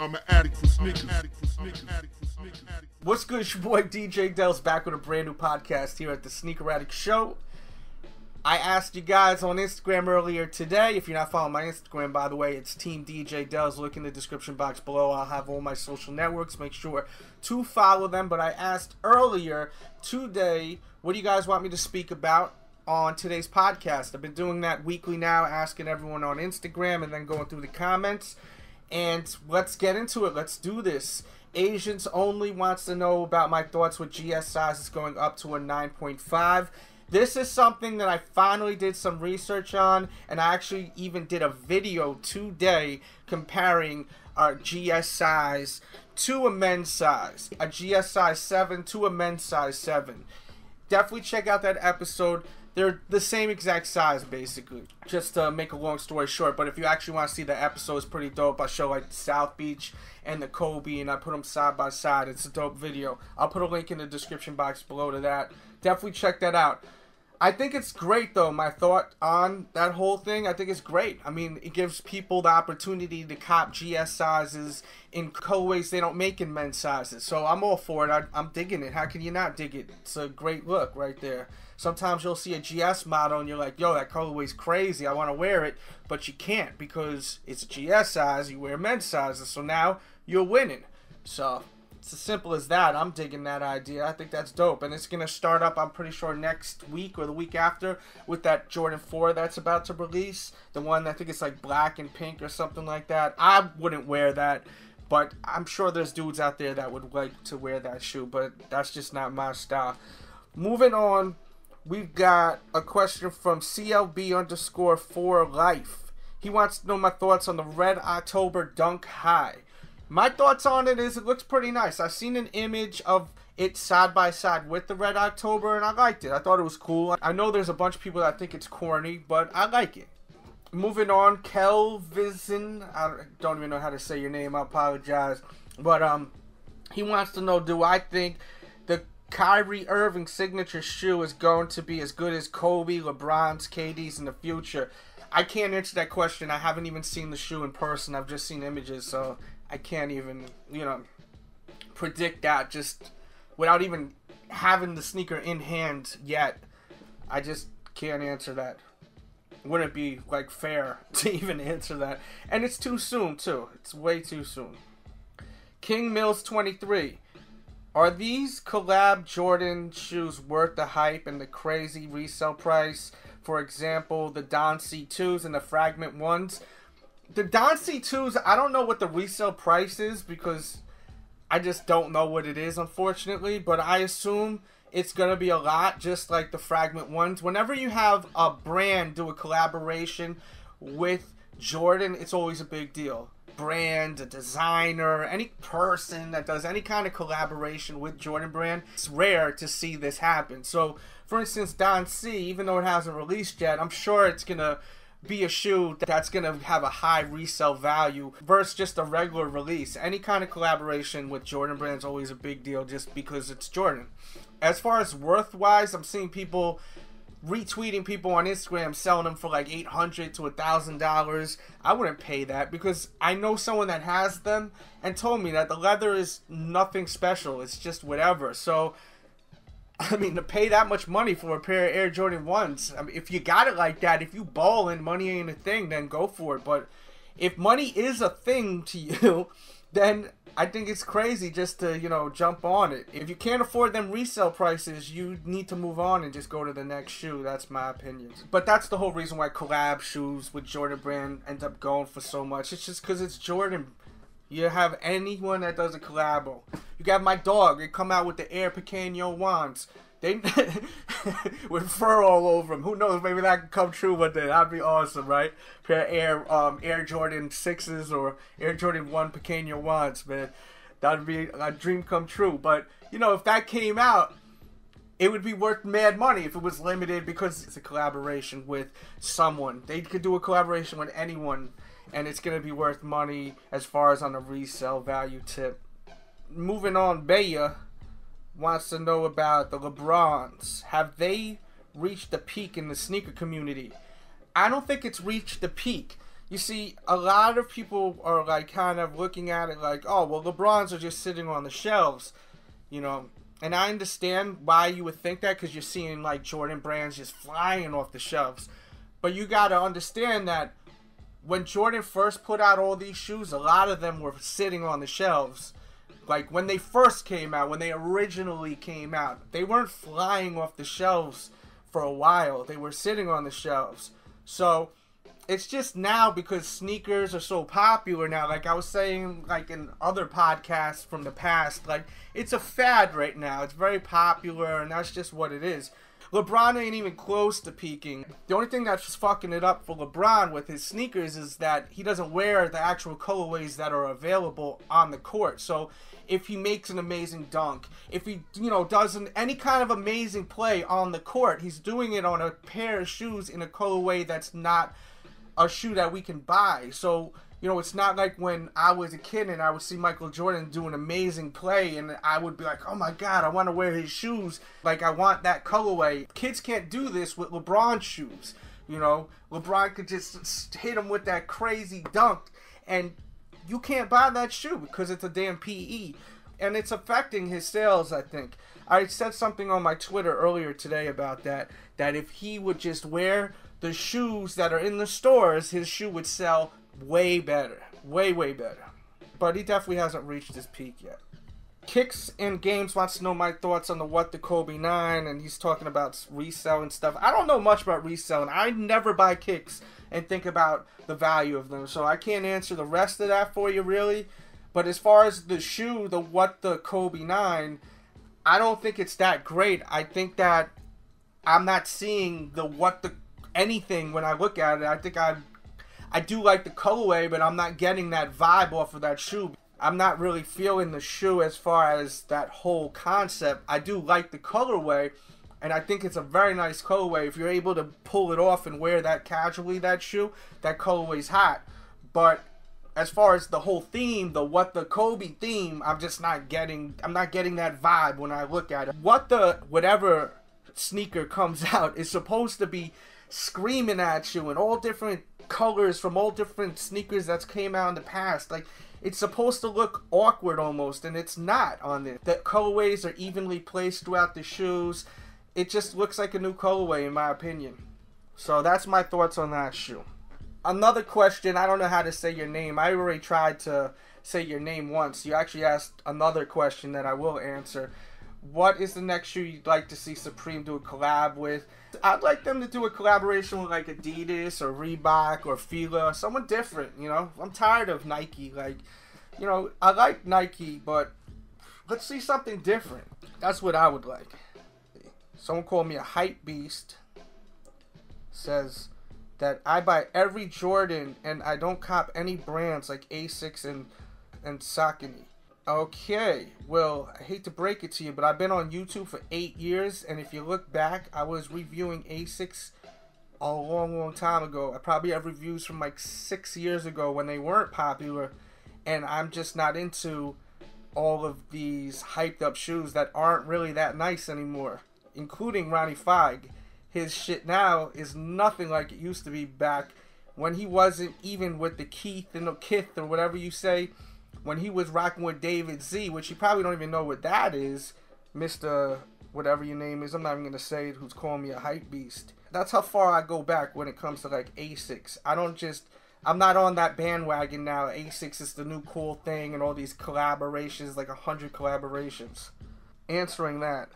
I'm an addict for sneakers. What's good? It's your boy DJ DELZ back with a brand new podcast here at the Sneaker Addict Show. I asked you guys on Instagram earlier today. If you're not following my Instagram, by the way, it's Team DJ DELZ. Look in the description box below. I'll have all my social networks. Make sure to follow them. But I asked earlier today, what do you guys want me to speak about on today's podcast? I've been doing that weekly now, asking everyone on Instagram and then going through the comments. And let's get into it. Let's do this. Asians Only wants to know about my thoughts with GS sizes going up to a 9.5. This is something that I finally did some research on, and I actually even did a video today comparing our GS size to a men's size. A GS size 7 to a men's size 7. Definitely check out that episode. They're the same exact size, basically. Just to make a long story short, but if you actually want to see the episode, it's pretty dope. I show like South Beach and the Kobe, and I put them side by side. It's a dope video. I'll put a link in the description box below to that. Definitely check that out. I think it's great, though. My thought on that whole thing, I think it's great. I mean, it gives people the opportunity to cop GS sizes in colorways they don't make in men's sizes. So I'm all for it. I'm digging it. How can you not dig it? It's a great look right there. Sometimes you'll see a GS model and you're like, yo, that colorway's crazy. I want to wear it. But you can't because it's a GS size. You wear men's sizes. So now you're winning. So it's as simple as that. I'm digging that idea. I think that's dope. And it's going to start up, I'm pretty sure, next week or the week after with that Jordan 4 that's about to release. The one, I think it's like black and pink or something like that. I wouldn't wear that, but I'm sure there's dudes out there that would like to wear that shoe, but that's just not my style. Moving on, we've got a question from CLB_4Life. He wants to know my thoughts on the Red October Dunk High. My thoughts on it is it looks pretty nice. I've seen an image of it side by side with the Red October, and I liked it. I thought it was cool. I know there's a bunch of people that think it's corny, but I like it. Moving on, Kelvizin. I don't even know how to say your name. I apologize. But he wants to know, do I think the Kyrie Irving signature shoe is going to be as good as Kobe, LeBron's, KD's in the future? I can't answer that question. I haven't even seen the shoe in person. I've just seen images, so I can't even, predict that just without even having the sneaker in hand yet. I just can't answer that. Wouldn't be, fair to even answer that. And it's too soon, too. It's way too soon. King Mills 23. Are these collab Jordan shoes worth the hype and the crazy resale price? For example, the Don C2s and the Fragment 1s. The Don C2s, I don't know what the resale price is because I just don't know what it is, unfortunately. But I assume it's going to be a lot, just like the Fragment 1s. Whenever you have a brand do a collaboration with Jordan, it's always a big deal. Brand, a designer, any person that does any kind of collaboration with Jordan brand, it's rare to see this happen. So, for instance, Don C, even though it hasn't released yet, I'm sure it's going to be a shoe that's going to have a high resale value versus just a regular release. Any kind of collaboration with Jordan brand is always a big deal just because it's Jordan. As far as worth-wise, I'm seeing people retweeting people on Instagram selling them for like $800 to $1,000. I wouldn't pay that because I know someone that has them and told me that the leather is nothing special. It's just whatever. So, I mean, to pay that much money for a pair of Air Jordan 1s, I mean, if you got it like that, if you ballin', money ain't a thing, then go for it. But if money is a thing to you, then I think it's crazy just to, jump on it. If you can't afford them resale prices, you need to move on and just go to the next shoe. That's my opinion. But that's the whole reason why collab shoes with Jordan brand end up going for so much. It's just because it's Jordan. You have anyone that does a collabo. You got my dog. They come out with the Air Pequeño wands. They with fur all over them. Who knows? Maybe that could come true one day. That'd be awesome, right? Pair of Air Jordan 6s or Air Jordan 1 Pequeño wands, man. That'd be a dream come true. But, if that came out, it would be worth mad money if it was limited because it's a collaboration with someone. They could do a collaboration with anyone, and it's going to be worth money as far as on a resale value tip. Moving on, Baya wants to know about the LeBrons. Have they reached the peak in the sneaker community? I don't think it's reached the peak. You see, a lot of people are like kind of looking at it like, oh, well, LeBrons are just sitting on the shelves, you know. And I understand why you would think that, because you're seeing like Jordan brands just flying off the shelves. But you got to understand that when Jordan first put out all these shoes, a lot of them were sitting on the shelves. Like when they first came out, when they originally came out, they weren't flying off the shelves for a while. They were sitting on the shelves. So it's just now, because sneakers are so popular now, like I was saying like in other podcasts from the past, like it's a fad right now. It's very popular, and that's just what it is. LeBron ain't even close to peaking. The only thing that's fucking it up for LeBron with his sneakers is that he doesn't wear the actual colorways that are available on the court. So if he makes an amazing dunk, if he, you know, does any kind of amazing play on the court, he's doing it on a pair of shoes in a colorway that's not a shoe that we can buy. So, you know, it's not like when I was a kid and I would see Michael Jordan do an amazing play and I would be like, oh my God, I want to wear his shoes. Like, I want that colorway. Kids can't do this with LeBron shoes. You know, LeBron could just hit him with that crazy dunk, and you can't buy that shoe because it's a damn PE. And it's affecting his sales, I think. I said something on my Twitter earlier today about that if he would just wear the shoes that are in the stores, his shoe would sell way better. Way, way better. But he definitely hasn't reached his peak yet. Kicks in Games wants to know my thoughts on the What the Kobe 9, and he's talking about reselling stuff. I don't know much about reselling. I never buy kicks and think about the value of them, so I can't answer the rest of that for you, really. But as far as the shoe, the What the Kobe 9, I don't think it's that great. I think that I'm not seeing the what the anything when I look at it. I think I do like the colorway, but I'm not getting that vibe off of that shoe. I'm not really feeling the shoe as far as that whole concept. I do like the colorway, and I think it's a very nice colorway. If you're able to pull it off and wear that casually, that shoe, that colorway's hot. But as far as the whole theme, the What the Kobe theme, I'm not getting that vibe when I look at it. Whatever sneaker comes out is supposed to be screaming at you in all different colors from all different sneakers that's came out in the past. Like, it's supposed to look awkward almost, and it's not on it. The colorways are evenly placed throughout the shoes. It just looks like a new colorway in my opinion. So that's my thoughts on that shoe. Another question, I don't know how to say your name. I already tried to say your name once. You actually asked another question that I will answer. What is the next shoe you'd like to see Supreme do a collab with? I'd like them to do a collaboration with like Adidas or Reebok or Fila, someone different, you know? I'm tired of Nike. Like, you know, I like Nike, but let's see something different. That's what I would like. Someone called me a hype beast. Says that I buy every Jordan and I don't cop any brands like Asics and Saucony. Okay, well, I hate to break it to you, but I've been on YouTube for 8 years, and if you look back, I was reviewing Asics a long, long time ago. I probably have reviews from like 6 years ago when they weren't popular, and I'm just not into all of these hyped up shoes that aren't really that nice anymore, including Ronnie Feig. His shit now is nothing like it used to be back when he wasn't even with the Keith and the Kith or whatever you say. When he was rocking with David Z, which you probably don't even know what that is, Mr. whatever your name is, I'm not even going to say it, who's calling me a hype beast. That's how far I go back when it comes to like Asics. I'm not on that bandwagon now. Asics is the new cool thing and all these collaborations, like 100 collaborations. Answering that.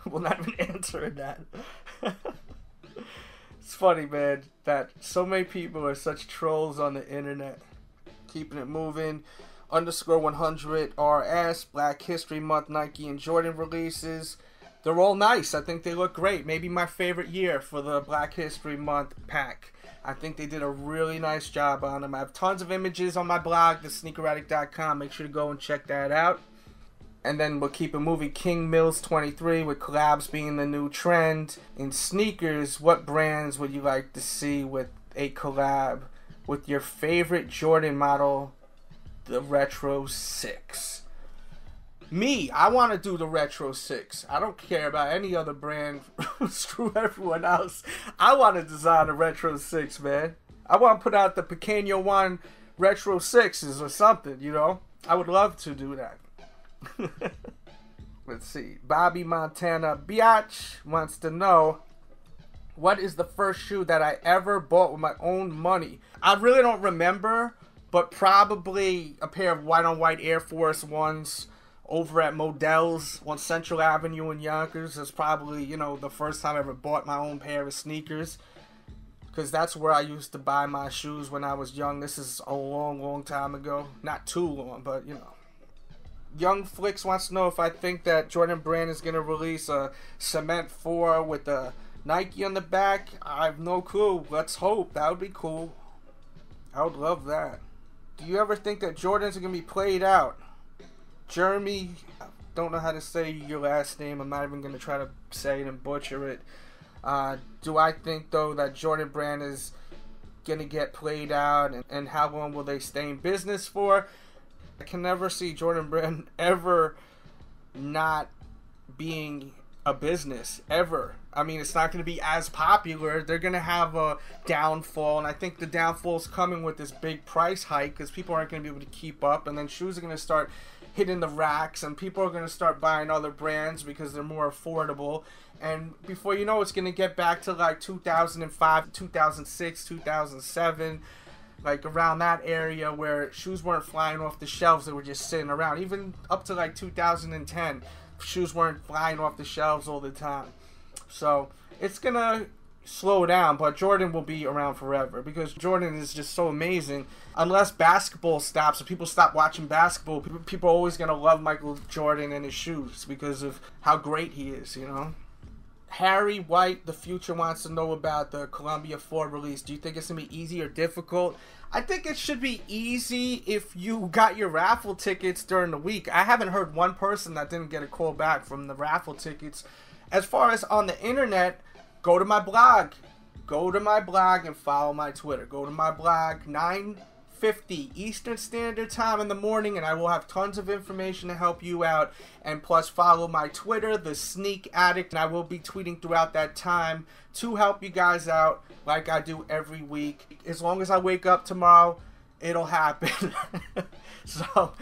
Well, not even answering that. It's funny, man, that so many people are such trolls on the internet. Keeping it moving. _100 RS, Black History Month Nike and Jordan releases. They're all nice. I think they look great. Maybe my favorite year for the Black History Month pack. I think they did a really nice job on them. I have tons of images on my blog, thesneakeraddict.com. Make sure to go and check that out. And then we'll keep it moving. King Mills 23 with collabs being the new trend. In sneakers, what brands would you like to see with a collab with your favorite Jordan model, the Retro 6? Me, I want to do the Retro 6. I don't care about any other brand. Screw everyone else. I want to design a Retro 6, man. I want to put out the Pequeño One Retro 6s or something, you know? I would love to do that. Let's see. Bobby Montana Biatch wants to know, what is the first shoe that I ever bought with my own money? I really don't remember, but probably a pair of white-on-white Air Force Ones over at DELZ on Central Avenue in Yonkers. Is probably, you know, the first time I ever bought my own pair of sneakers. Because that's where I used to buy my shoes when I was young. This is a long, long time ago. Not too long, but, you know. Young Flicks wants to know if I think that Jordan Brand is going to release a Cement 4 with the Nike on the back. I have no clue. Let's hope. That would be cool. I would love that. Do you ever think that Jordans are going to be played out? Jeremy, I don't know how to say your last name. I'm not even going to try to say it and butcher it. Do I think, though, that Jordan Brand is going to get played out, and how long will they stay in business for? I can never see Jordan Brand ever not being a business, ever. I mean, it's not going to be as popular. They're going to have a downfall, and I think the downfall is coming with this big price hike because people aren't going to be able to keep up, and then shoes are going to start hitting the racks, and people are going to start buying other brands because they're more affordable. And before you know, it's going to get back to like 2005, 2006, 2007, like around that area where shoes weren't flying off the shelves. They were just sitting around. Even up to like 2010, shoes weren't flying off the shelves all the time. So it's going to slow down, but Jordan will be around forever because Jordan is just so amazing. Unless basketball stops or people stop watching basketball, people are always going to love Michael Jordan and his shoes because of how great he is, you know? Harry White, the future, wants to know about the Columbia 4 release. Do you think it's going to be easy or difficult? I think it should be easy if you got your raffle tickets during the week. I haven't heard one person that didn't get a call back from the raffle tickets. As far as on the internet, go to my blog. Go to my blog and follow my Twitter. Go to my blog, 9:50 Eastern Standard Time in the morning, and I will have tons of information to help you out. And plus, follow my Twitter, The Sneak Addict, and I will be tweeting throughout that time to help you guys out like I do every week. As long as I wake up tomorrow, it'll happen. So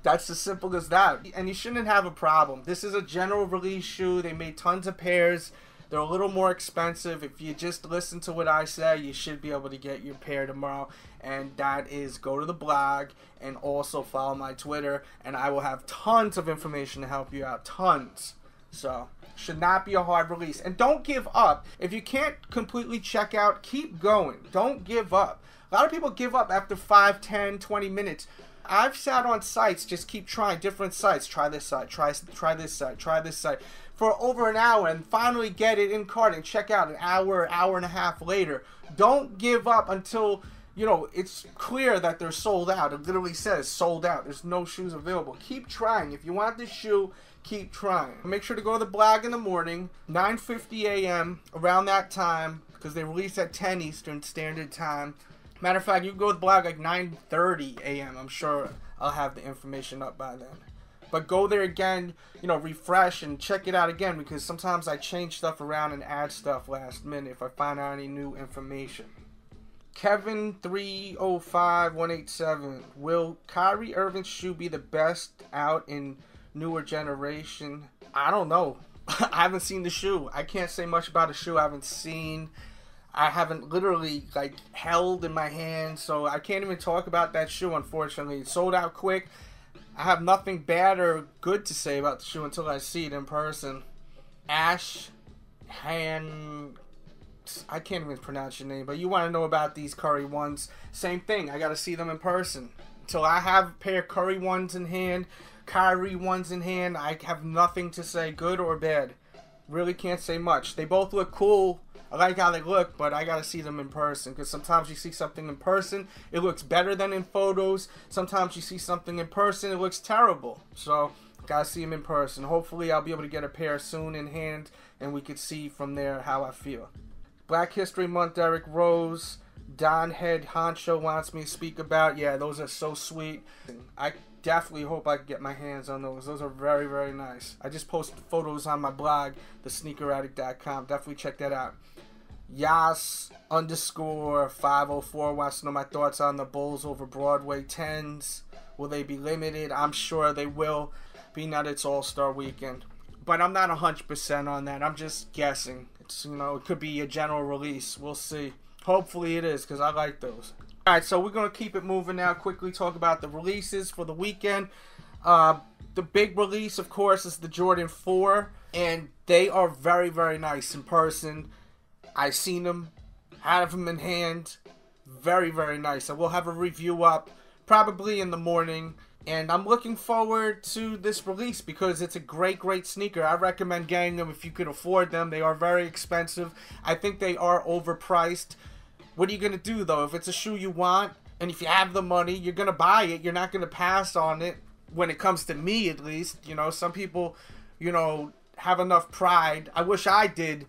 that's as simple as that. And you shouldn't have a problem. This is a general release shoe. They made tons of pairs. They're a little more expensive. If you just listen to what I say, you should be able to get your pair tomorrow. And that is, go to the blog and also follow my Twitter. And I will have tons of information to help you out. Tons. So, should not be a hard release. And don't give up. If you can't completely check out, keep going. Don't give up. A lot of people give up after 5, 10, 20 minutes. I've sat on sites, just keep trying different sites. Try this site, try this site, try this site for over an hour and finally get it in cart and check out an hour, hour and a half later. Don't give up until, you know, it's clear that they're sold out. It literally says sold out. There's no shoes available. Keep trying. If you want this shoe, keep trying. Make sure to go to the blog in the morning, 9:50 a.m., around that time, because they release at 10 Eastern Standard Time. Matter of fact, you can go to the blog like 9:30 a.m. I'm sure I'll have the information up by then. But go there again, you know, refresh and check it out again, because sometimes I change stuff around and add stuff last minute if I find out any new information. Kevin 305187, will Kyrie Irving's shoe be the best out in newer generation? I don't know. I haven't seen the shoe. I can't say much about a shoe I haven't seen. I haven't literally, like, held in my hand, so I can't even talk about that shoe, unfortunately. It sold out quick. I have nothing bad or good to say about the shoe until I see it in person. Ash Han... I can't even pronounce your name, but you want to know about these Curry ones. Same thing. I got to see them in person. Until I have a pair of Curry ones in hand, Kyrie ones in hand, I have nothing to say, good or bad. Really can't say much. They both look cool. I like how they look, but I gotta see them in person, because sometimes you see something in person, it looks better than in photos. Sometimes you see something in person, it looks terrible. So, gotta see them in person. Hopefully, I'll be able to get a pair soon in hand, and we could see from there how I feel. Black History Month, Eric Rose, Don Head Honcho wants me to speak about. Yeah, those are so sweet. I definitely hope I can get my hands on those. Those are very, very nice. I just posted photos on my blog, thesneakeraddict.com. Definitely check that out. Yas_504 wants to know my thoughts on the Bulls over Broadway 10s. Will they be limited? I'm sure they will, being that it's All-Star Weekend. But I'm not 100% on that. I'm just guessing. It's, it could be a general release. We'll see. Hopefully it is, because I like those. Alright, so we're going to keep it moving now. Quickly talk about the releases for the weekend. The big release, of course, is the Jordan 4. And they are very, very nice in person. I've seen them, have them in hand. Very, very nice. I will have a review up probably in the morning. And I'm looking forward to this release because it's a great, great sneaker. I recommend getting them if you can afford them. They are very expensive. I think they are overpriced. What are you going to do, though? If it's a shoe you want, and if you have the money, you're going to buy it. You're not going to pass on it when it comes to me, at least. Some people, have enough pride. I wish I did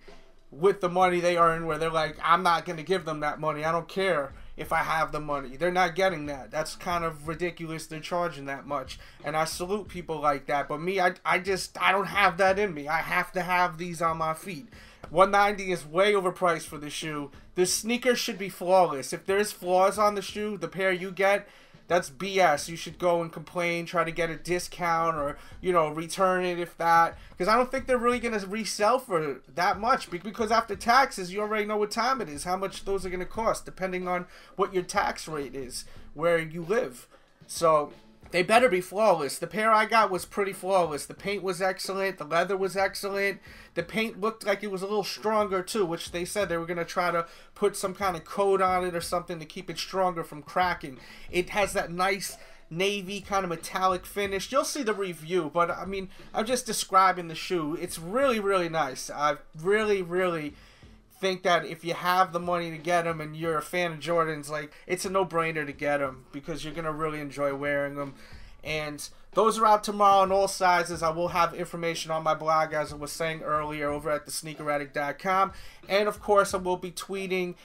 with the money they earn where they're like, I'm not going to give them that money. I don't care if I have the money. They're not getting that. That's kind of ridiculous. They're charging that much. And I salute people like that. But me, I don't have that in me. I have to have these on my feet. $190 is way overpriced for the shoe. The sneaker should be flawless. If there's flaws on the shoe, the pair you get, that's BS. You should go and complain, try to get a discount, or, return it if that. Because I don't think they're really going to resell for that much. Because after taxes, you already know what time it is, how much those are going to cost, depending on what your tax rate is, where you live. So they better be flawless. The pair I got was pretty flawless. The paint was excellent. The leather was excellent. The paint looked like it was a little stronger too, which they said they were going to try to put some kind of coat on it or something to keep it stronger from cracking. It has that nice navy kind of metallic finish. You'll see the review, but I mean, I'm just describing the shoe. It's really, really nice. I really, really think that if you have the money to get them and you're a fan of Jordans, like, it's a no-brainer to get them because you're going to really enjoy wearing them. And those are out tomorrow in all sizes. I will have information on my blog, as I was saying earlier, over at thesneakeraddict.com. And, of course, I will be tweeting,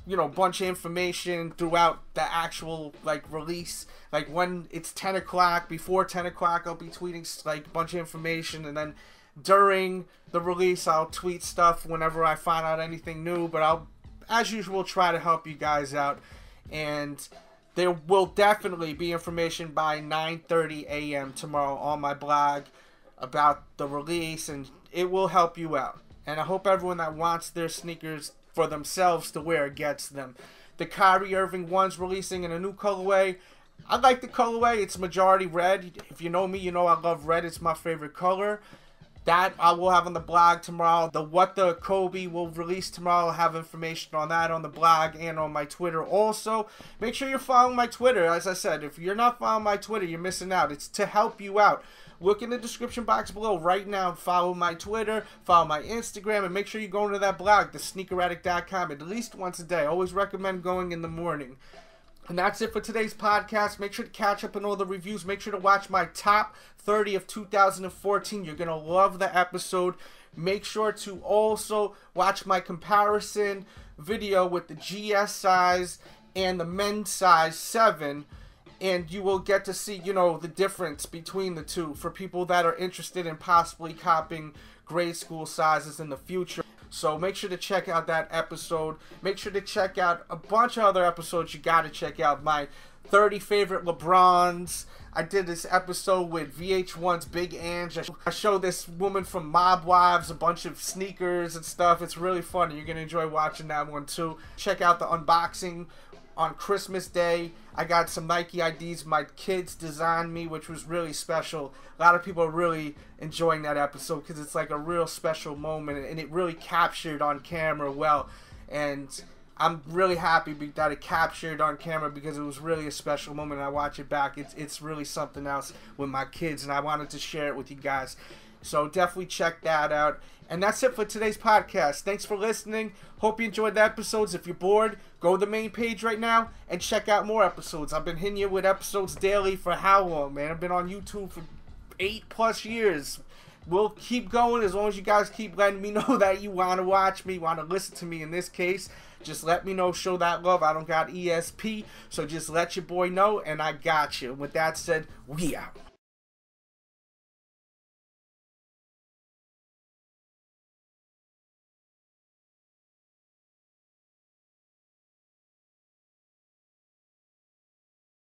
a bunch of information throughout the actual, release. Like, when it's 10 o'clock, before 10 o'clock, I'll be tweeting, a bunch of information. And then during the release, I'll tweet stuff whenever I find out anything new. But I'll, as usual, try to help you guys out. And there will definitely be information by 9:30 a.m. tomorrow on my blog about the release, and it will help you out. And I hope everyone that wants their sneakers for themselves to wear gets them. The Kyrie Irving one's releasing in a new colorway. I like the colorway. It's majority red. If you know me, you know I love red. It's my favorite color. That I will have on the blog tomorrow. The What the Kobe will release tomorrow. I'll have information on that on the blog and on my Twitter also. Make sure you're following my Twitter. As I said, if you're not following my Twitter, you're missing out. It's to help you out. Look in the description box below right now and follow my Twitter, follow my Instagram, and make sure you go into that blog, thesneakeraddict.com, at least once a day. I always recommend going in the morning. And that's it for today's podcast. Make sure to catch up on all the reviews. Make sure to watch my top 30 of 2014. You're going to love the episode. Make sure to also watch my comparison video with the GS size and the men's size 7. And you will get to see, the difference between the two for people that are interested in possibly copying grade school sizes in the future. So make sure to check out that episode. Make sure to check out a bunch of other episodes you got to check out. My 30 favorite LeBrons. I did this episode with VH1's Big Ange. I showed this woman from Mob Wives a bunch of sneakers and stuff. It's really funny. You're going to enjoy watching that one too. Check out the unboxing on Christmas Day. I got some Nike IDs my kids designed me, which was really special. A lot of people are really enjoying that episode because it's like a real special moment, and it really captured on camera well. And I'm really happy that it captured on camera because it was really a special moment. And I watch it back. It's really something else with my kids, and I wanted to share it with you guys. So definitely check that out. And that's it for today's podcast. Thanks for listening. Hope you enjoyed the episodes. If you're bored, go to the main page right now and check out more episodes. I've been hitting you with episodes daily for how long, man? I've been on YouTube for 8+ years. We'll keep going as long as you guys keep letting me know that you want to watch me, want to listen to me in this case. Just let me know, show that love. I don't got ESP, so just let your boy know, and I got you. With that said, we out.